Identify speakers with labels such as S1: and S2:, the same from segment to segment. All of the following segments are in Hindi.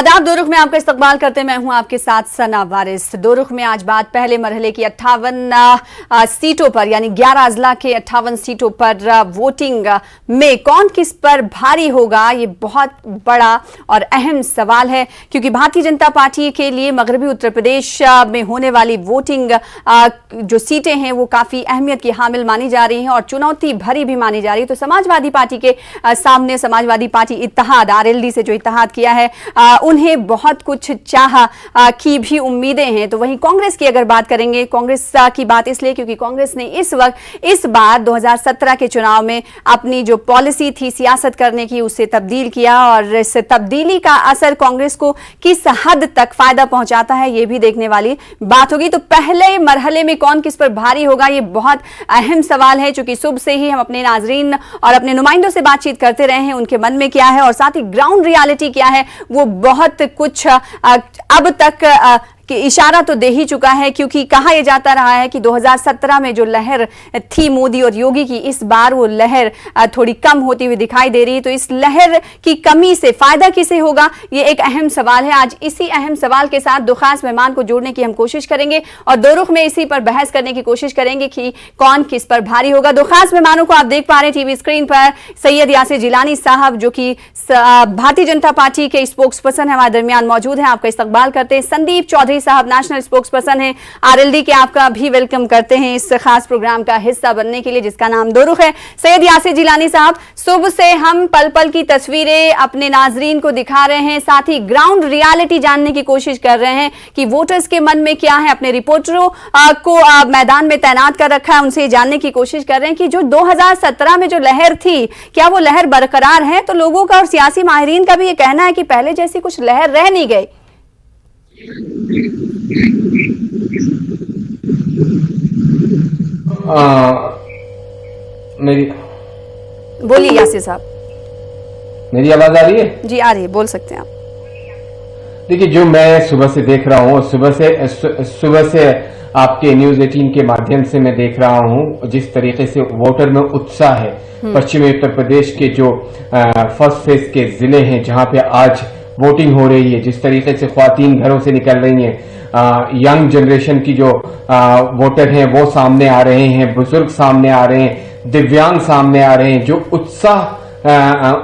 S1: आदाब। दो रुख में आपका इस्तकबाल करते मैं हूं आपके साथ सना वारिस। दो रुख में आज बात पहले मरहले की 58 सीटों पर यानी 11 अजला के 58 सीटों पर वोटिंग में कौन किस पर भारी होगा, ये बहुत बड़ा और अहम सवाल है, क्योंकि भारतीय जनता पार्टी के लिए मगरबी उत्तर प्रदेश में होने वाली वोटिंग जो सीटें हैं वो काफी अहमियत की हामिल मानी जा रही हैं और चुनौती भरी भी मानी जा रही है। तो समाजवादी पार्टी के सामने समाजवादी पार्टी इत्तेहाद आरएलडी से जो इत्तेहाद किया है उन्हें बहुत कुछ चाह की भी उम्मीदें हैं। तो वहीं कांग्रेस की अगर बात करेंगे, कांग्रेस की बात इसलिए क्योंकि कांग्रेस ने इस बार 2017 के चुनाव में अपनी जो पॉलिसी थी सियासत करने की उसे तब्दील किया और इस तब्दीली का असर कांग्रेस को किस हद तक फायदा पहुंचाता है ये भी देखने वाली बात होगी। तो पहले मरहले में कौन किस पर भारी होगा ये बहुत अहम सवाल है, चूंकि सुबह से ही हम अपने नाजरीन और अपने नुमाइंदों से बातचीत करते रहे हैं, उनके मन में क्या है और साथ ही ग्राउंड रियलिटी क्या है वो बहुत कुछ अब तक कि इशारा तो दे ही चुका है, क्योंकि कहा यह जाता रहा है कि 2017 में जो लहर थी मोदी और योगी की, इस बार वो लहर थोड़ी कम होती हुई दिखाई दे रही है। तो इस लहर की कमी से फायदा किसे होगा ये एक अहम सवाल है। आज इसी अहम सवाल के साथ दो खास मेहमान को जोड़ने की हम कोशिश करेंगे और दो रुख में इसी पर बहस करने की कोशिश करेंगे कि कौन किस पर भारी होगा। दो खास मेहमानों को आप देख पा रहे हैं टीवी स्क्रीन पर। सैयद यासिर जिलानी साहब जो कि भारतीय जनता पार्टी के स्पोक्स पर्सन है, हमारे दरमियान मौजूद है, आपका इस्तकबाल करते हैं। संदीप चौधरी साहब नेशनल स्पोक्स पर्सन हैं आरएलडी के, आपका भी वेलकम करते हैं इस खास प्रोग्राम का हिस्सा बनने के लिए जिसका नाम दो रुख है। सैयद यासिर जिलानी साहब, सुबह से हम पल पल की तस्वीरें अपने नाजरीन को दिखा रहे हैं, साथ ही ग्राउंड रियलिटी जानने की कोशिश कर रहे हैं कि वोटर्स के मन में क्या है। अपने रिपोर्टरों को मैदान में तैनात कर रखा है, उनसे जानने की कोशिश कर रहे हैं कि जो 2017 में जो लहर थी क्या वो लहर बरकरार है। तो लोगों का और सियासी माहिरीन का भी ये कहना है कि पहले जैसी कुछ लहर रह नहीं गई।
S2: मेरी
S1: बोलिए यासिर साहब।
S2: मेरी आवाज आ रही है?
S1: जी आ रही है, बोल सकते हैं आप।
S2: देखिए, जो मैं सुबह से देख रहा हूँ, सुबह से आपके न्यूज 18 के माध्यम से मैं देख रहा हूँ जिस तरीके से वोटर में उत्साह है। पश्चिमी उत्तर प्रदेश के जो फर्स्ट फेज के जिले हैं जहां पे आज वोटिंग हो रही है, जिस तरीके से ख्वातीन घरों से निकल रही हैं, यंग जनरेशन की जो वोटर हैं वो सामने आ रहे हैं, बुजुर्ग सामने आ रहे हैं, दिव्यांग सामने आ रहे हैं, जो उत्साह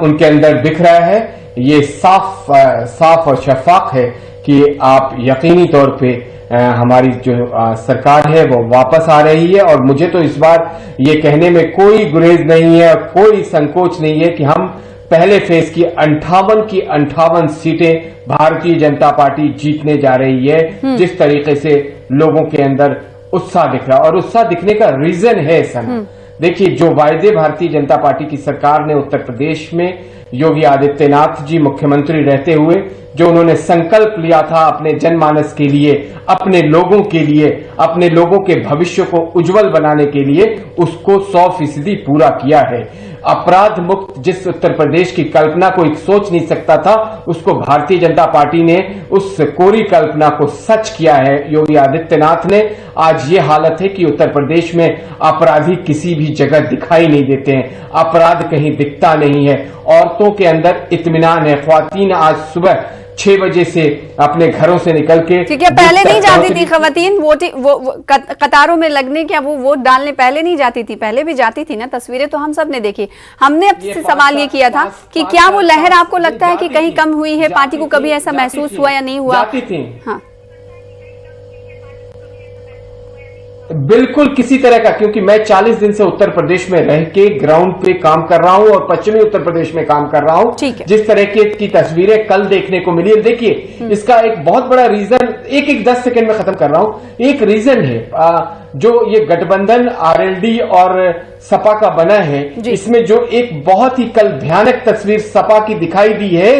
S2: उनके अंदर दिख रहा है ये साफ और शफाफ है कि आप यकीनी तौर पे हमारी जो सरकार है वो वापस आ रही है। और मुझे तो इस बार ये कहने में कोई गुरेज नहीं है और कोई संकोच नहीं है कि हम पहले फेज की 58 सीटें भारतीय जनता पार्टी जीतने जा रही है। जिस तरीके से लोगों के अंदर उत्साह दिख रहा है और उत्साह दिखने का रीजन है सना, देखिए जो वायदे भारतीय जनता पार्टी की सरकार ने उत्तर प्रदेश में योगी आदित्यनाथ जी मुख्यमंत्री रहते हुए जो उन्होंने संकल्प लिया था अपने जनमानस के लिए, अपने लोगों के लिए, अपने लोगों के भविष्य को उज्जवल बनाने के लिए, उसको 100% पूरा किया है। अपराध मुक्त जिस उत्तर प्रदेश की कल्पना कोई सोच नहीं सकता था, उसको भारतीय जनता पार्टी ने उस कोरी कल्पना को सच किया है। योगी आदित्यनाथ ने आज ये हालत है कि उत्तर प्रदेश में अपराधी किसी भी जगह दिखाई नहीं देते हैं, अपराध कहीं दिखता नहीं है, औरतों के अंदर इत्मीनान है। ख्वातीन आज सुबह 6 बजे से अपने घरों से निकल के,
S1: क्या पहले नहीं जाती थी खवातीन कतारों में लगने, क्या वो वोट डालने पहले नहीं जाती थी? पहले भी जाती थी ना, तस्वीरें तो हम सब ने देखी। हमने आपसे सवाल ये किया था कि क्या वो लहर आपको लगता है कि कहीं कम हुई है? पार्टी को कभी ऐसा महसूस हुआ या नहीं हुआ?
S2: जाती थी।
S1: हाँ
S2: बिल्कुल किसी तरह का, क्योंकि मैं 40 दिन से उत्तर प्रदेश में रह के ग्राउंड पे काम कर रहा हूं और पश्चिमी उत्तर प्रदेश में काम कर रहा हूं। जिस तरह की तस्वीरें कल देखने को मिली, देखिए इसका एक बहुत बड़ा रीजन, एक 10 सेकंड में खत्म कर रहा हूं। एक रीजन है जो ये गठबंधन आरएलडी और सपा का बना है, इसमें जो एक बहुत ही कल भयानक तस्वीर सपा की दिखाई दी है,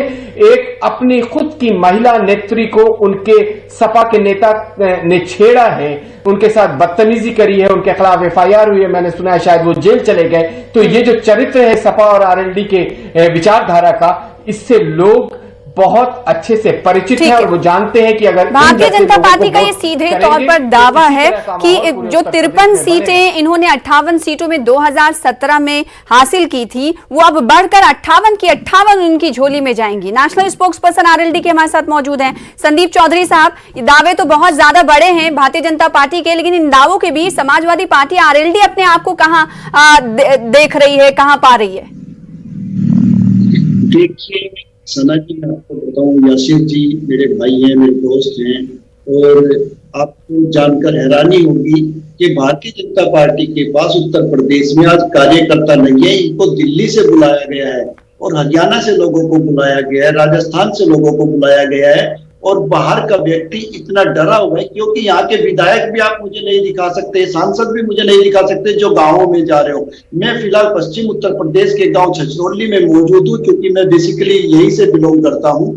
S2: एक अपनी खुद की महिला नेत्री को उनके सपा के नेता ने छेड़ा है, उनके साथ बदतमीजी करी है, उनके खिलाफ एफआईआर हुई है, मैंने सुना है शायद वो जेल चले गए। तो ये जो चरित्र है सपा और आरएलडी के विचारधारा का, इससे लोग बहुत अच्छे से परिचित
S1: ठीक
S2: है
S1: है।
S2: और वो जानते हैं कि अगर
S1: भारतीय
S2: इन जैसे
S1: जनता
S2: लोगों
S1: पार्टी
S2: को
S1: का ये
S2: वोट
S1: सीधे
S2: करेंगे,
S1: तौर पर
S2: तो
S1: दावा
S2: इसी
S1: है
S2: तरह का
S1: कि
S2: माहौल पूरे
S1: जो
S2: उत्तर प्रदेश
S1: 53
S2: में
S1: सीटें इन्होंने 58 सीटों में 2017 में हासिल की थी, वो अब बढ़कर 58 की 58 उनकी झोली में जाएंगी। नेशनल स्पोक्स पर्सन आरएलडी के हमारे साथ मौजूद हैं संदीप चौधरी साहब। ये दावे तो बहुत ज्यादा बड़े हैं भारतीय जनता पार्टी के, लेकिन इन दावों के बीच समाजवादी पार्टी आरएलडी अपने आप को कहां देख रही है, कहां पा रही है?
S3: देखिए सना जी, मैं आपको बताऊं, यासिर जी मेरे भाई हैं, मेरे दोस्त हैं, और आपको जानकर हैरानी होगी कि भारतीय जनता पार्टी के पास उत्तर प्रदेश में आज कार्यकर्ता नहीं है। इनको दिल्ली से बुलाया गया है और हरियाणा से लोगों को बुलाया गया है, राजस्थान से लोगों को बुलाया गया है, और बाहर का व्यक्ति इतना डरा हुआ है क्योंकि यहाँ के विधायक भी आप मुझे नहीं दिखा सकते, सांसद भी मुझे नहीं दिखा सकते जो गांवों में जा रहे हो। मैं फिलहाल पश्चिम उत्तर प्रदेश के गांव छछरौली में मौजूद हूँ क्योंकि मैं बेसिकली यहीं से बिलोंग करता हूँ।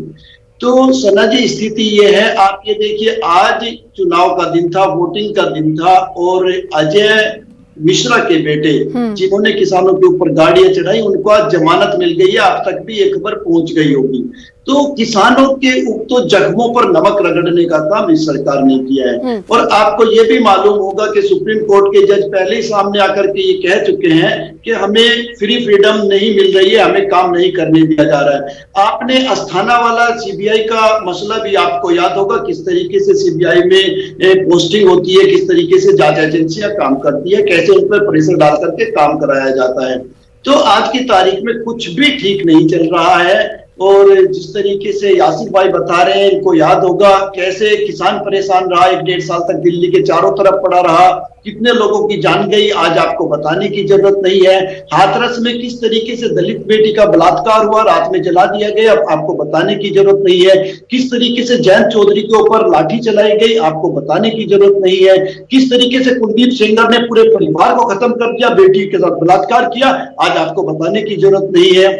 S3: तो सना जी, स्थिति ये है, आप ये देखिए, आज चुनाव का दिन था, वोटिंग का दिन था, और अजय मिश्रा के बेटे जिन्होंने किसानों के ऊपर गाड़ियां चढ़ाई, उनको आज जमानत मिल गई है। आप तक भी ये खबर पहुंच गई होगी। तो किसानों के उक्त जख्मों पर नमक रगड़ने का काम इस सरकार ने किया है। और आपको ये भी मालूम होगा कि सुप्रीम कोर्ट के जज पहले ही सामने आकर के ये कह चुके हैं कि हमें फ्रीडम नहीं मिल रही है, हमें काम नहीं करने दिया जा रहा है। आपने अस्थाना वाला सीबीआई का मसला भी आपको याद होगा, किस तरीके से सीबीआई में पोस्टिंग होती है, किस तरीके से जांच एजेंसियां काम करती है, कैसे उन पर प्रेशर डाल करके काम कराया जाता है। तो आज की तारीख में कुछ भी ठीक नहीं चल रहा है। और जिस तरीके से यासिर भाई बता रहे हैं, इनको याद होगा कैसे किसान परेशान रहा, 1-1.5 साल तक दिल्ली के चारों तरफ पड़ा रहा, कितने लोगों की जान गई, आज आपको बताने की जरूरत नहीं है। हाथरस में किस तरीके से दलित बेटी का बलात्कार हुआ, रात में जला दिया गया, अब आपको बताने की जरूरत नहीं है। किस तरीके से जयंत चौधरी के ऊपर लाठी चलाई गई, आपको बताने की जरूरत नहीं है। किस तरीके से कुलदीप सेंगर ने पूरे परिवार को खत्म कर दिया, बेटी के साथ बलात्कार किया, आज आपको बताने की जरूरत नहीं है।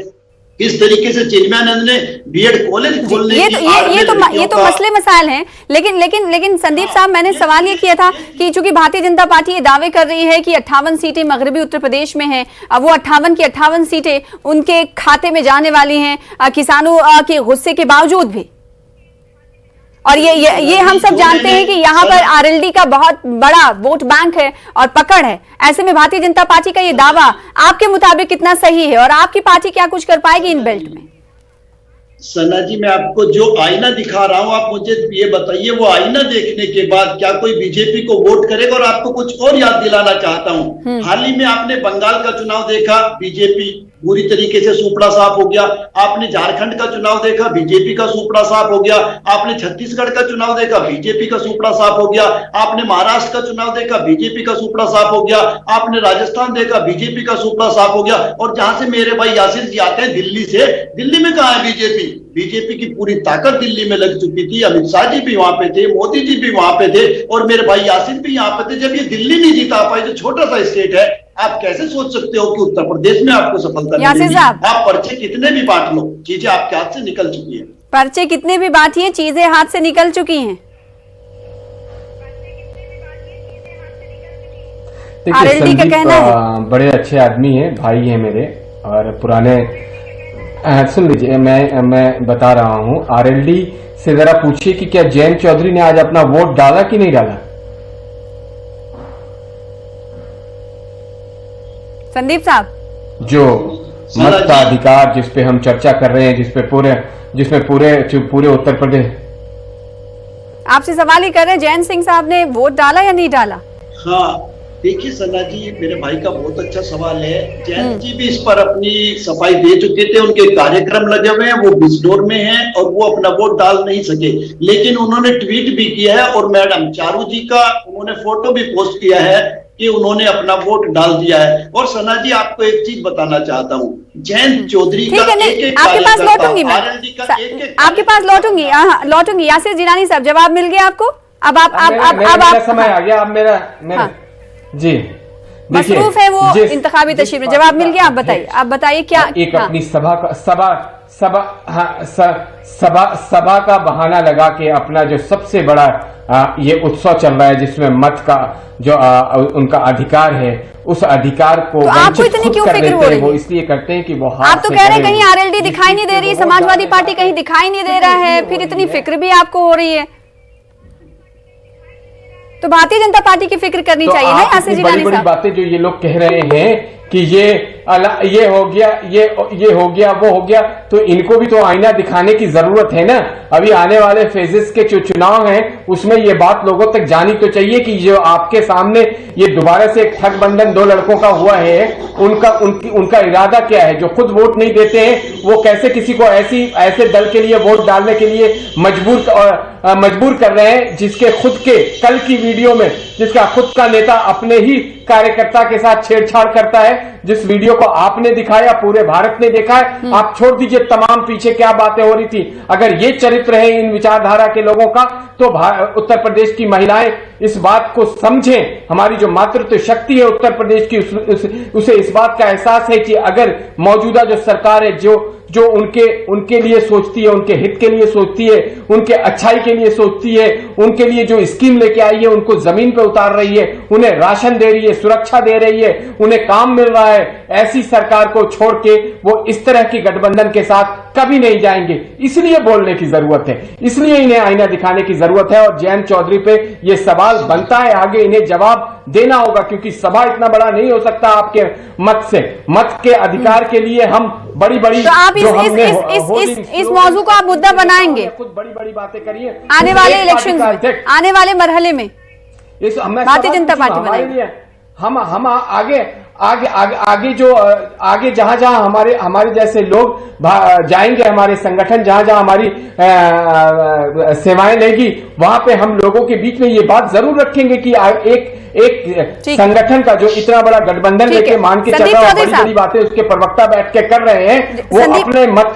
S3: किस तरीके से चिन्मयानंद ने बीएड कॉलेज खोलने की
S1: ये तो मसले मसाइल हैं। लेकिन संदीप साहब, मैंने सवाल ये किया था कि चूंकि भारतीय जनता पार्टी ये दावे कर रही है कि 58 सीटें मगरबी उत्तर प्रदेश में हैं, अब वो 58 की 58 सीटें उनके खाते में जाने वाली हैं किसानों के गुस्से के बावजूद भी, और ये हम सब जानते हैं कि यहाँ पर आरएलडी का बहुत बड़ा वोट बैंक है और पकड़ है। ऐसे में भारतीय जनता पार्टी का ये दावा आपके मुताबिक कितना सही है और आपकी पार्टी क्या कुछ कर पाएगी इन बेल्ट में?
S3: सना जी, मैं आपको जो आईना दिखा रहा हूं, आप मुझे ये बताइए, वो आईना देखने के बाद क्या कोई बीजेपी को वोट करेगा? और आपको कुछ और याद दिलाना चाहता हूं, हाल ही में आपने बंगाल का चुनाव देखा, बीजेपी पूरी तरीके से सुपड़ा साफ हो गया। आपने झारखंड का चुनाव देखा, बीजेपी का सुपड़ा साफ हो गया। आपने छत्तीसगढ़ का चुनाव देखा, बीजेपी का सुपड़ा साफ हो गया। आपने महाराष्ट्र का चुनाव देखा, बीजेपी का सुपड़ा साफ हो गया। आपने राजस्थान देखा, बीजेपी का सुपड़ा साफ हो गया। और जहां से मेरे भाई यासिर जी आते हैं, दिल्ली से, दिल्ली में कहां है बीजेपी? बीजेपी की पूरी ताकत दिल्ली में लग चुकी थी। अमित शाह जी भी वहां पे थे, मोदी जी भी वहां पे थे, और मेरे भाई यासिर भी यहाँ पे थे। जब ये दिल्ली नहीं जीता पाए, जो छोटा सा स्टेट है, आप कैसे सोच सकते हो कि उत्तर प्रदेश में आपको सफलता मिलेगी? आप पर्चे कितने भी बांट लो, चीजें आपके हाथ से निकल चुकी है।
S1: पर्चे कितने भी बांटिए, चीजें हाथ से निकल चुकी हैं।
S2: देखिए, संदीप बड़े अच्छे आदमी हैं, भाई हैं मेरे, और पुराने सुन लीजिए, मैं बता रहा हूं, आरएलडी से जरा पूछिए कि क्या जयंत चौधरी ने आज अपना वोट डाला कि नहीं डाला।
S1: संदीप साहब,
S2: जो मताधिकार जिस पे हम चर्चा कर रहे हैं, जिसमें पूरे उत्तर प्रदेश,
S1: आपसे सवाल ही कर रहे हैं, जयंत सिंह साहब ने वोट डाला या नहीं डाला?
S3: हाँ, देखिए सना जी, मेरे भाई का बहुत अच्छा सवाल है। जयंत जी भी इस पर अपनी सफाई दे चुके थे, उनके कार्यक्रम लगे हुए हैं, वो बिजनौर में हैं और वो अपना वोट डाल नहीं सके, लेकिन उन्होंने ट्वीट भी किया है, और मैडम चारू जी का उन्होंने फोटो भी पोस्ट किया है कि उन्होंने अपना वोट डाल दिया है। और सना जी, आपको एक चीज बताना चाहता हूँ, जयंत चौधरी का
S1: आपके पास लौटूंगी मैं, आपके पास लौटूंगी। यासिर जिलानी साहब, जवाब मिल गया आपको? अब आप
S2: समय आ गया, अब मेरा जी
S1: मसरूफ है वो इंतखाबी तशरीफ में, जवाब मिल गया। आप बताइए क्या
S2: एक अपनी सभा का बहाना लगा के अपना जो सबसे बड़ा ये उत्सव चल रहा है, जिसमें मत का जो उनका अधिकार है, उस अधिकार को
S1: तो आपको इतनी क्यों फिक्र हो रही है?
S2: वो इसलिए करते हैं कि वो
S1: आप तो कह रहे हैं कहीं आरएलडी दिखाई नहीं दे रही, समाजवादी पार्टी कहीं दिखाई नहीं दे रहा है, फिर इतनी फिक्र भी आपको हो रही है। तो भारतीय जनता पार्टी की फिक्र करनी चाहिए ना यासिर जिलानी साहब।
S2: बड़ी बातें जो ये लोग कह रहे हैं कि ये हो गया, ये हो गया, वो हो गया, तो इनको भी तो आईना दिखाने की जरूरत है ना। अभी आने वाले फेजेस के जो चुनाव हैं उसमें ये बात लोगों तक जानी तो चाहिए कि जो आपके सामने ये दोबारा से एक ठगबंधन 2 लड़कों का हुआ है, उनका इरादा क्या है। जो खुद वोट नहीं देते हैं वो कैसे किसी को ऐसे दल के लिए वोट डालने के लिए मजबूर कर रहे हैं, जिसके खुद के कल की वीडियो में जिसका खुद का नेता अपने ही कार्यकर्ता के साथ छेड़छाड़ करता है, जिस वीडियो को आपने दिखाया, पूरे भारत ने देखा है। आप छोड़ दीजिए तमाम पीछे क्या बातें हो रही थी। अगर ये चरित्र है इन विचारधारा के लोगों का, तो उत्तर प्रदेश की महिलाएं इस बात को समझें। हमारी जो मातृत्व शक्ति है उत्तर प्रदेश की, उसे इस बात का एहसास है कि अगर मौजूदा जो सरकार है जो उनके लिए सोचती है, उनके हित के लिए सोचती है, उनके अच्छाई के लिए सोचती है, उनके लिए जो स्कीम लेके आई है उनको जमीन पे उतार रही है, उन्हें राशन दे रही है, सुरक्षा दे रही है, उन्हें काम मिल रहा है, ऐसी सरकार को छोड़ के वो इस तरह की गठबंधन के साथ कभी नहीं जाएंगे। इसलिए बोलने की जरूरत है, इसलिए इन्हें आईना दिखाने की जरूरत है। और जयंत चौधरी पे ये सवाल बनता है, आगे इन्हें जवाब देना होगा, क्योंकि सभा इतना बड़ा नहीं हो सकता आपके मत के अधिकार के लिए हम बड़ी
S1: तो आप इस मौजू को आप मुद्दा बनाएंगे,
S2: खुद बड़ी बातें करिए
S1: आने वाले इलेक्शन में, आने वाले मरहले में भारतीय जनता पार्टी बनाएंगे।
S2: हम आगे जहां हमारे जैसे लोग जाएंगे, हमारे संगठन जहां हमारी सेवाएं लेगी, वहां पे हम लोगों के बीच में ये बात जरूर रखेंगे कि एक संगठन का जो इतना बड़ा गठबंधन लेके मान के चल रहा है, बड़ी बातें उसके प्रवक्ता बैठ के कर रहे हैं, वो अपने मत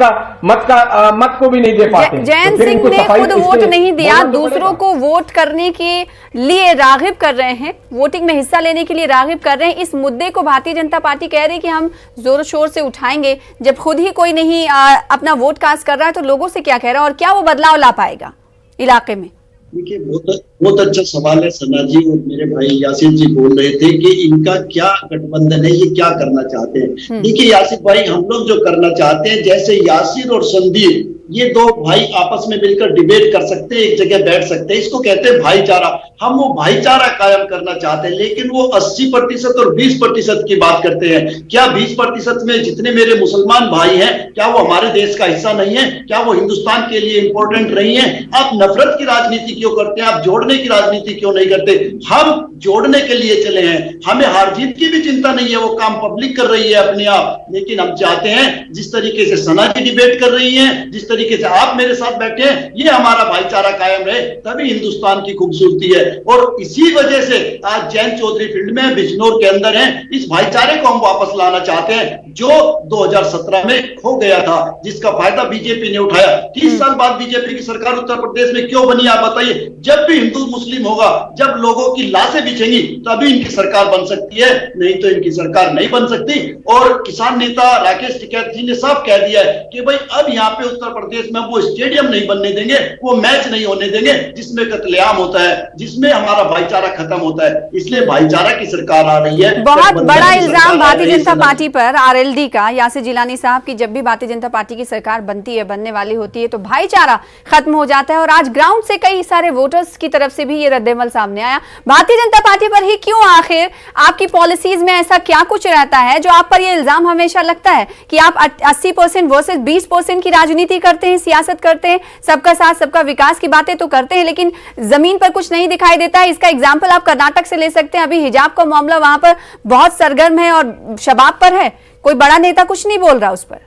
S2: को भी नहीं दे पाते।
S1: जयंत सिंह ने खुद वोट नहीं दिया, दूसरों को वोट करने के लिए रागिब कर रहे हैं, वोटिंग में हिस्सा लेने के लिए रागिब कर रहे हैं। इस मुद्दे को भारतीय जनता पार्टी कह रही है कि हम जोर शोर से उठाएंगे। जब खुद ही कोई नहीं अपना वोट कास्ट कर रहा है तो लोगों से क्या कह रहा है, और क्या वो बदलाव ला पाएगा इलाके में?
S3: देखिए, बहुत अच्छा सवाल है सना जी, और मेरे भाई यासिर जी बोल रहे थे कि इनका क्या गठबंधन है, ये क्या करना चाहते हैं। देखिए यासिर भाई, हम लोग जो करना चाहते हैं, जैसे यासिर और संदीप ये 2 भाई आपस में मिलकर डिबेट कर सकते हैं, एक जगह बैठ सकते हैं, इसको कहते हैं भाईचारा। हम वो भाईचारा कायम करना चाहते हैं, लेकिन वो 80% और 20% की बात करते हैं। क्या 20% में जितने मेरे मुसलमान भाई हैं, क्या वो हमारे देश का हिस्सा नहीं है? क्या वो हिंदुस्तान के लिए इंपॉर्टेंट नहीं है? आप नफरत की राजनीति क्यों करते हैं? आप जोड़ने की राजनीति क्यों नहीं करते? हम जोड़ने के लिए चले हैं, हमें हार जीत की भी चिंता नहीं है, वो काम पब्लिक कर रही है अपने आप। लेकिन हम चाहते हैं जिस तरीके से सना जी डिबेट कर रही है, जिस तरीके से आप मेरे साथ बैठे हैं, ये हमारा भाईचारा कायम रहे, तभी हिंदुस्तान की खूबसूरती है। और इसी वजह से आज जयंत चौधरी फील्ड में बिजनौर के अंदर है, इस भाईचारे को हम वापस लाना चाहते हैं, जो 2017 में खो गया था, जिसका फायदा बीजेपी ने उठाया। 30 साल बाद बीजेपी की सरकार उत्तर प्रदेश में क्यों बनी, आप बताइए। जब भी हिंदू मुस्लिम होगा, जब लोगों की लाशें बिछेंगी, तभी इनकी सरकार बन सकती है, नहीं तो इनकी सरकार नहीं बन सकती। और किसान नेता राकेश टिकैत जी ने साफ कह दिया है कि भाई अब यहाँ पे उत्तर प्रदेश में वो स्टेडियम नहीं बनने देंगे, वो मैच नहीं होने देंगे जिसमें कत्लेआम होता है, जिसमें हमारा भाईचारा खत्म होता है। इसलिए भाईचारा की सरकार आ रही है।
S1: बहुत बड़ा इल्जाम भारतीय जनता पार्टी पर आरएलडी का, यासिर जिलानी साहब की, जब भी भारतीय जनता पार्टी की सरकार बनती है, बनने वाली होती है, तो भाईचारा खत्म हो जाता है। और आज ग्राउंड से कई सारे वोटर्स की तरफ से भी ये रद्देमल सामने आया। भारतीय जनता पार्टी पर ही क्यों? आखिर आपकी पॉलिसीज में ऐसा क्या कुछ रहता है जो आप पर ये इल्जाम हमेशा लगता है कि आप 80% वर्सेस 20% की राजनीति करते हैं, सियासत करते हैं, सबका साथ सबका विकास की बातें तो करते हैं, लेकिन जमीन पर कुछ नहीं दिखाई देता है। इसका एग्जाम्पल आप कर्नाटक से ले सकते हैं। अभी हिजाब का मामला वहां पर बहुत सरगर्म है और शबाब पर है, कोई बड़ा नेता कुछ नहीं बोल रहा उस पर।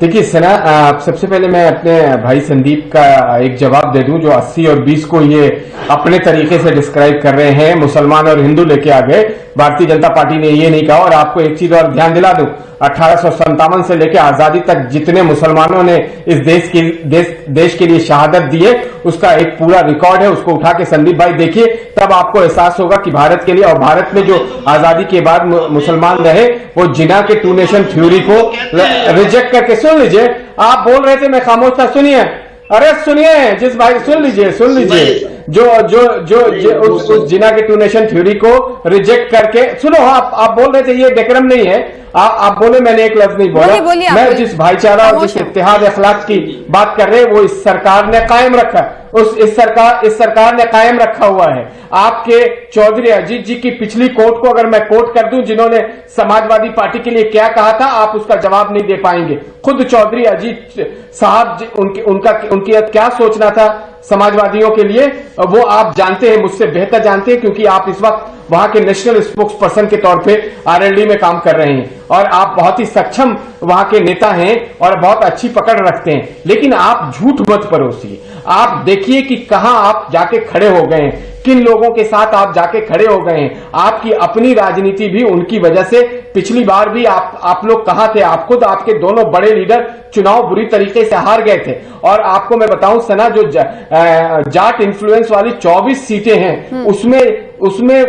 S2: देखिए सना, सबसे पहले मैं अपने भाई संदीप का एक जवाब दे दूं, जो 80 और 20 को ये अपने तरीके से डिस्क्राइब कर रहे हैं, मुसलमान और हिंदू लेके आ गए। भारतीय जनता पार्टी ने ये नहीं कहा। और आपको एक चीज और ध्यान दिला दूं, 1857 से लेकर आजादी तक जितने मुसलमानों ने इस देश के लिए शहादत दी है, उसका एक पूरा रिकॉर्ड है। उसको उठा के संदीप भाई देखिए, तब आपको एहसास होगा कि भारत के लिए और भारत में जो आजादी के बाद मुसलमान रहे, वो जिना के टू नेशन थ्योरी को रिजेक्ट करके, सुन लीजिए, आप बोल रहे थे मैं खामोश था, सुनिए, अरे सुनिए जिस भाई, सुन लीजिए उस जिना के टू नेशन थ्योरी को रिजेक्ट करके, सुनो, आप बोल रहे थे ये विक्रम नहीं है, आप बोले, मैंने एक लफ्ज नहीं बोला। मैं जिस भाईचारा और जिस इत्तेहाद अखलाक की बात कर रहे हैं, वो इस सरकार ने कायम रखा, इस सरकार ने कायम रखा हुआ है। आपके चौधरी अजीत जी की पिछली कोट को अगर मैं कोट कर दूं, जिन्होंने समाजवादी पार्टी के लिए क्या कहा था, आप उसका जवाब नहीं दे पाएंगे। खुद चौधरी अजीत साहब उनकी क्या सोचना था समाजवादियों के लिए, वो आप जानते हैं, मुझसे बेहतर जानते हैं, क्योंकि आप इस वक्त वहां के नेशनल स्पोक्स पर्सन के तौर पे आरएलडी में काम कर रहे हैं और आप बहुत ही सक्षम वहां के नेता हैं और बहुत अच्छी पकड़ रखते हैं। लेकिन आप झूठ मत परोसिए। आप देखिए कि कहां आप जाके खड़े हो गए हैं, किन लोगों के साथ आप जाके खड़े हो गए हैं। आपकी अपनी राजनीति भी उनकी वजह से, पिछली बार भी आप लोग कहां थे, आप खुद, आपके दोनों बड़े लीडर चुनाव बुरी तरीके से हार गए थे। और आपको मैं बताऊं सना, जो जाट इन्फ्लुएंस वाली 24 सीटें हैं, उसमें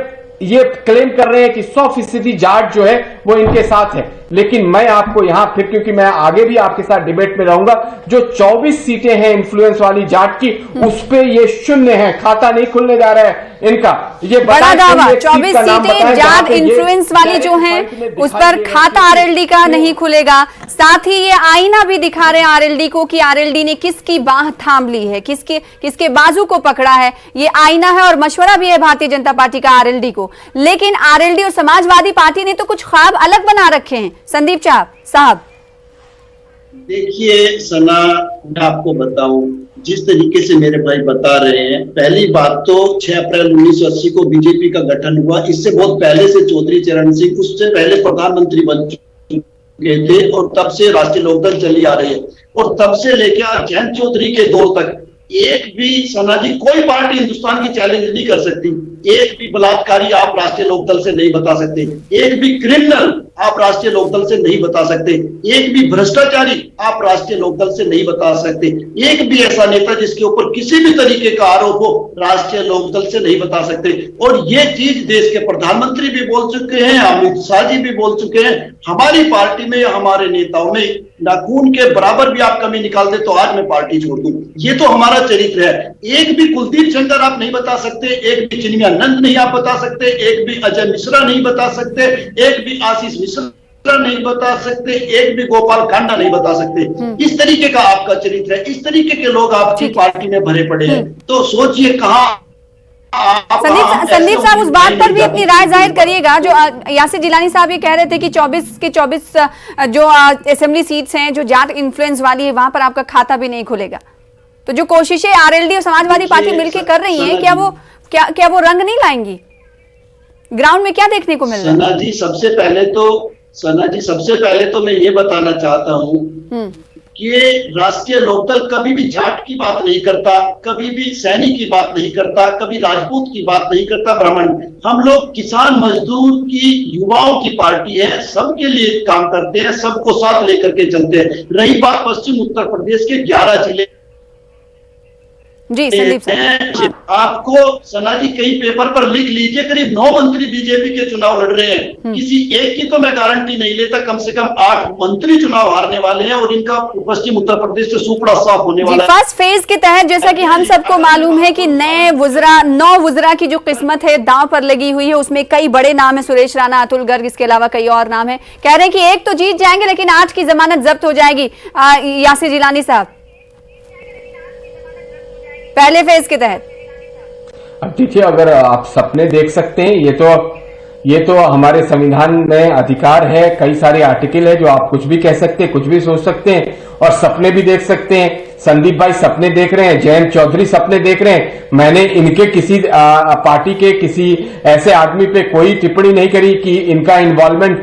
S2: ये क्लेम कर रहे हैं कि 100% जाट जो है वो इनके साथ है। लेकिन मैं आपको यहां फिर, क्योंकि मैं आगे भी आपके साथ डिबेट में रहूंगा, जो 24 सीटें हैं इन्फ्लुएंस वाली जाट की, उस पे ये शून्य है, खाता नहीं खुलने जा रहा है इनका। ये
S1: बड़ा दावा, 24 सीटें जाट इन्फ्लुएंस वाली जो हैं, उस पर खाता आरएलडी का नहीं खुलेगा। साथ ही ये आईना भी दिखा रहे हैं आरएलडी को कि आरएलडी ने किसकी बाह थाम ली है, किसके बाजू को पकड़ा है। ये आईना है और मशवरा भी है भारतीय जनता पार्टी का आरएलडी को। लेकिन आरएलडी और समाजवादी पार्टी ने तो कुछ ख्वाब अलग बना रखे हैं। संदीप साहब,
S3: देखिए सना, मैं आपको बताऊं, जिस तरीके से मेरे भाई बता रहे हैं, पहली बात तो 6 अप्रैल 1980 को बीजेपी का गठन हुआ। इससे बहुत पहले से चौधरी चरण सिंह उससे पहले प्रधानमंत्री बन चुके थे और तब से राष्ट्रीय लोकदल चली आ रही है। और तब से लेकर जयंत चौधरी के दौर तक एक भी, सना जी, कोई पार्टी हिंदुस्तान की चैलेंज नहीं कर सकती। एक भी बलात्कारी आप राष्ट्रीय लोकदल से नहीं बता सकते, एक भी क्रिमिनल आप राष्ट्रीय लोकदल से नहीं बता सकते, एक भी भ्रष्टाचारी आप राष्ट्रीय लोकदल से नहीं बता सकते, एक भी ऐसा नेता जिसके ऊपर किसी भी तरीके का आरोप हो राष्ट्रीय लोकदल से नहीं बता सकते। और ये चीज देश के प्रधानमंत्री भी बोल चुके हैं, अमित शाह जी भी बोल चुके हैं। हमारी पार्टी में या हमारे नेताओं में नाखून के बराबर भी आप कमी निकाल दे तो आज मैं पार्टी छोड़ दूं। ये तो हमारा चरित्र है। एक भी कुलदीप शंकर आप नहीं बता सकते, एक भी चिन्मय नंद नहीं आप बता सकते, एक भी अजय मिश्रा नहीं बता सकते, एक भी आशीष मिश्रा नहीं बता सकते, एक भी गोपाल कांडा नहीं बता सकते। इस तरीके का आपका चरित्र है, इस तरीके के लोग आपकी पार्टी में भरे पड़े हैं। तो सोचिए कहां।
S1: संदीप साहब, उस बात पर भी अपनी राय जाहिर करिएगा। जो यासिर जिलानी साहब ये कह रहे थे कि 24 के 24 जो असेंबली सीट्स हैं जो जाट इन्फ्लुएंस वाली है, वहां पर आपका खाता भी नहीं खुलेगा। तो जो कोशिशें आरएलडी और समाजवादी पार्टी मिलकर कर रही हैं, क्या वो रंग नहीं लाएंगी? ग्राउंड में क्या देखने को मिल रहा है?
S3: सना जी, सबसे पहले तो मैं ये बताना चाहता हूँ कि राष्ट्रीय लोकदल कभी भी जाट की बात नहीं करता, कभी भी सैनिक की बात नहीं करता, कभी राजपूत की बात नहीं करता, ब्राह्मण। हम लोग किसान मजदूर की, युवाओं की पार्टी है, सबके लिए काम करते हैं, सबको साथ लेकर के चलते हैं। रही बात पश्चिम उत्तर प्रदेश के 11 जिले,
S1: जी संदीप साहब,
S3: आपको सना जी कई पेपर पर लिख लीजिए, करीब 9 मंत्री बीजेपी के चुनाव लड़ रहे हैं। किसी एक की तो मैं गारंटी नहीं लेता, कम से कम 8 मंत्री चुनाव हारने वाले हैं और इनका पश्चिम उत्तर प्रदेश से सुपड़ा साफ होने वाला है।
S1: फर्स्ट फेज के तहत जैसा कि हम सबको मालूम है कि 9 वुजरा की जो किस्मत है दांव पर लगी हुई है, उसमें कई बड़े नाम है, सुरेश राणा, अतुल गर्ग, इसके अलावा कई और नाम है। कह रहे हैं कि एक तो जीत जाएंगे लेकिन 8 की जमानत जब्त हो जाएगी। यासिर जिलानी साहब, पहले फेज के तहत।
S2: अब देखिए, अगर आप सपने देख सकते हैं, ये तो हमारे संविधान में अधिकार है। कई सारे आर्टिकल है जो आप कुछ भी कह सकते हैं, कुछ भी सोच सकते हैं और सपने भी देख सकते हैं। संदीप भाई सपने देख रहे हैं, जयंत चौधरी सपने देख रहे हैं। मैंने इनके किसी पार्टी के किसी ऐसे आदमी पे कोई टिप्पणी नहीं करी कि इनका इन्वॉल्वमेंट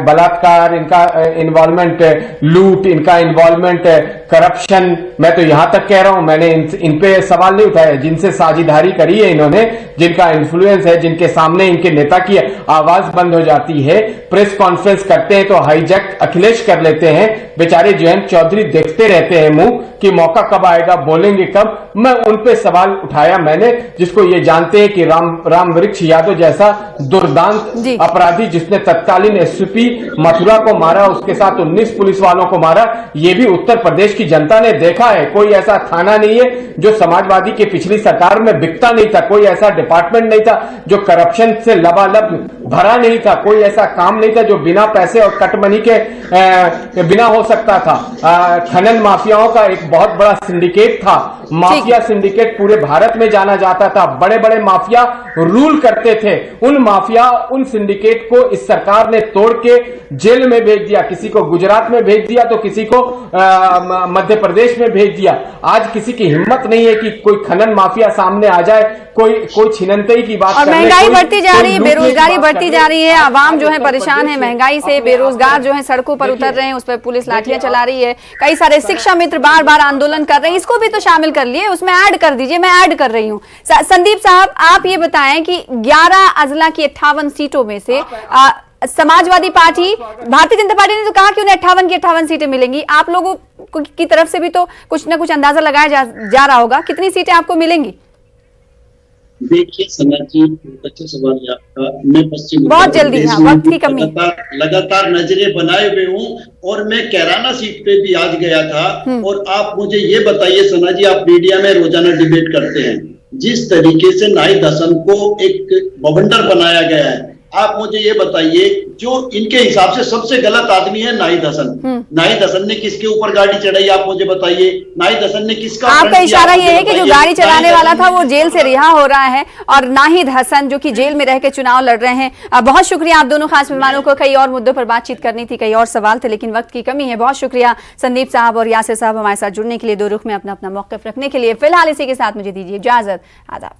S2: बलात्कार, इनका इन्वॉल्वमेंट लूट, इनका इन्वॉल्वमेंट करप्शन। मैं तो यहां तक कह रहा हूं, मैंने इन पे सवाल नहीं उठाया। जिनसे साझेदारी करी है इन्होंने, जिनका इन्फ्लुएंस है, जिनके सामने इनके नेता की आवाज बंद हो जाती है, प्रेस कॉन्फ्रेंस करते हैं तो हाईजैक अखिलेश कर लेते हैं। बेचारे जयंत चौधरी देखते रहते हैं मुंह कि मौका कब आएगा, बोलेंगे कब। मैं उन पे सवाल उठाया मैंने, जिसको ये जानते हैं कि राम वृक्ष यादव जैसा दुर्दांत अपराधी जिसने तत्कालीन एसपी मथुरा को मारा, उसके साथ 19 पुलिस वालों को मारा, ये भी उत्तर प्रदेश की जनता ने देखा है। कोई ऐसा थाना नहीं है जो समाजवादी की पिछली सरकार में बिकता नहीं था, कोई ऐसा डिपार्टमेंट नहीं था जो करप्शन से लबालब भरा नहीं था, कोई ऐसा काम नहीं था जो बिना पैसे और कटमनी के बिना हो सकता था। खनन माफियाओं का एक बहुत बड़ा सिंडिकेट था, माफिया सिंडिकेट पूरे भारत में जाना जाता था, बड़े बड़े माफिया रूल करते थे। उन माफिया, उन सिंडिकेट को इस सरकार ने तोड़ के जेल में भेज दिया, किसी को गुजरात में भेज दिया तो किसी को मध्य प्रदेश में भेज दिया। आज किसी की हिम्मत नहीं है कि कोई खनन माफिया सामने आ जाए, कोई छिननतई की बात।
S1: और महंगाई बढ़ती जा रही है, बेरोजगारी बढ़ती जा रही है, आवाम जो है परेशान है महंगाई से, बेरोजगार जो है सड़कों पर उतर रहे हैं, उस पर पुलिस लाठियां चला रही है। कई सारे शिक्षा मित्र बार बार आंदोलन कर रहे हैं, इसको भी तो शामिल कर लिए, उसमें ऐड कर दीजिए। मैं ऐड कर रही हूँ। संदीप साहब, आप ये बताएं कि 11 अजला की 58 सीटों में से समाजवादी पार्टी, भारतीय जनता पार्टी ने तो कहा कि उन्हें 58 की 58 सीटें मिलेंगी। आप लोगों की तरफ से भी तो कुछ ना कुछ अंदाजा लगाया जा रहा होगा, कितनी सीटें आपको मिलेंगी?
S3: देखिए सना जी, अच्छा सवाल है आपका। मैं पश्चिम
S1: बहुत जल्दी, हाँ, वक्त की कमी,
S3: लगातार नजरें बनाए हुए हूँ और मैं कैराना सीट पे भी आज गया था। और आप मुझे ये बताइए सना जी, आप मीडिया में रोजाना डिबेट करते हैं, जिस तरीके से नाहिद हसन को एक बवंडर बनाया गया है, आप मुझे ये बताइए, जो इनके हिसाब से सबसे गलत आदमी है नाहिद हसन। नाहिद हसन ने किसके ऊपर गाड़ी चढ़ाई, आप मुझे बताइए। नाहिद हसन ने किसका,
S1: आपका इशारा ये है कि जो गाड़ी चलाने वाला था वो जेल से रिहा हो रहा है और नाहिद हसन जो कि जेल में रह के चुनाव लड़ रहे हैं। बहुत शुक्रिया आप दोनों खास मेहमानों को, कई और मुद्दों पर बातचीत करनी थी, कई और सवाल थे, लेकिन वक्त की कमी है। बहुत शुक्रिया संदीप साहब और यासिर साहब हमारे साथ जुड़ने के लिए, दो रुख में अपना अपना मौक़िफ़ रखने के लिए। फिलहाल इसी के साथ मुझे दीजिए इजाजत। आदाब।